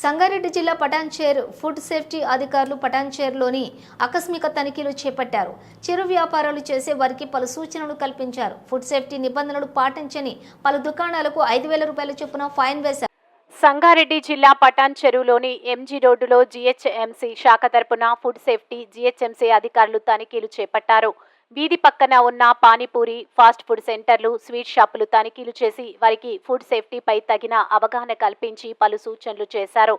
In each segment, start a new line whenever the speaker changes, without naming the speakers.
సంగారెడ్డి జిల్లా Patancheru food safety అధికారులు పటాన్చేరులోని ఆకస్మిక తనిఖీలు చేపట్టారు. చిరు వ్యాపారాలు చేసే వారికి పలు సూచనలు కల్పించారు. ఫుడ్ సేఫ్టీ నిబంధనలు పాటించని పలు దుకాణాలకు 5,000 రూపాయల చొప్పున ఫైన్ వేశారు.
సంగారెడ్డి జిల్లా పటాన్చెరులోని ఎంజీ రోడ్డులో జీహెచ్ఎంసీ శాఖ తరపున ఫుడ్ సేఫ్టీ జీహెచ్ఎంసీ అధికారులు తనిఖీలు చేపట్టారు. వీధి పక్కన ఉన్న పానీపూరి, ఫాస్ట్ ఫుడ్ సెంటర్లు, స్వీట్ షాపులు తనిఖీలు చేసి వారికి ఫుడ్ సేఫ్టీపై తగిన అవగాహన కల్పించి పలు సూచనలు చేశారు.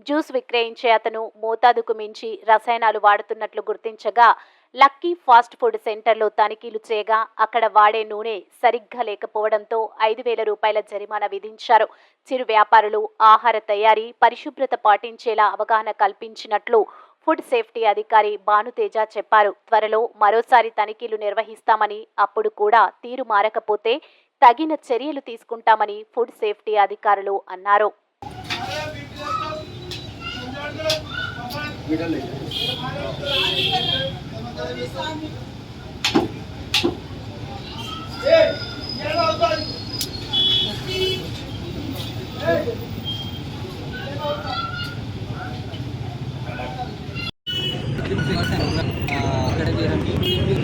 జ్యూస్ విక్రయించే అతను మోతాదుకు మించి రసాయనాలు వాడుతున్నట్లు గుర్తించగా లక్కీ ఫాస్ట్ ఫుడ్ సెంటర్లో తనిఖీలు చేయగా అక్కడ వాడే నూనె సరిగ్గా లేకపోవడంతో 5,000 రూపాయల జరిమానా విధించారు. చిరు వ్యాపారులు ఆహార తయారీ, పరిశుభ్రత పాటించేలా అవగాహన కల్పించినట్లు ఫుడ్ సేఫ్టీ అధికారి భానుతేజ చెప్పారు. త్వరలో మరోసారి తనిఖీలు నిర్వహిస్తామని, అప్పుడు కూడా తీరు మారకపోతే తగిన చర్యలు తీసుకుంటామని ఫుడ్ సేఫ్టీ అధికారులు అన్నారు.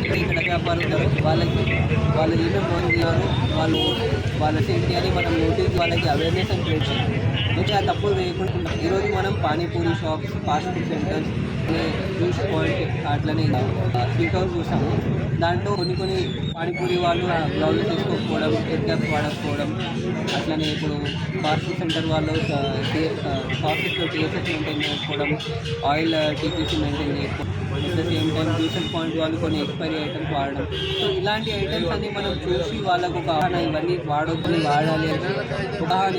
అక్కడ ఇక్కడ వ్యాపారం ఉంటారు వాళ్ళకి వాళ్ళు ఏమేమి పోతున్నారు వాళ్ళ సేఫ్టీ అని మనం నోటీస్ వాళ్ళకి అవేర్నెస్ అని పెట్టి ఇంకా తప్పులు వేయకుండా ఈరోజు మనం panipuri shops, fast food centres, juice point అట్లనే స్వీట్ హౌస్ చూసాము. దాంట్లో కొన్ని పానీపూరి వాళ్ళు గ్లౌజెస్ తీసుకోకపోవడం, హెడ్ క్యాప్స్ వాడకపోవడం, అట్లనే ఇప్పుడు ఫాస్ట్ ఫుడ్ సెంటర్ వాళ్ళు ప్రాసెస్లో టీఎస్ఎస్ మెయింటైన్ చేసుకోవడం, ఆయిల్ టీపీసీ మెయింటైన్ చేసుకోవడం, at the same time juice point వాళ్ళు కొన్ని ఎక్స్పైరీ ఐటమ్స్ వాడడం. సో ఇలాంటి ఐటమ్స్ అన్ని మనం చూసి వాళ్ళకు ఒక అవగాహన ఇవన్నీ వాడొద్దు, వాడాలి అని అవగాహన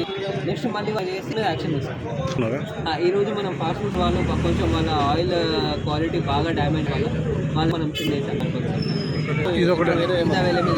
నెక్స్ట్ మళ్ళీ వాళ్ళు చేస్తే యాక్షన్ ఇస్తాం. ఈరోజు మనం ఫాస్ట్ ఫుడ్ వాళ్ళు కొంచెం వాళ్ళ ఆయిల్ క్వాలిటీ బాగా డ్యామేజ్ వాళ్ళు మనం చిన్న అవైలబుల్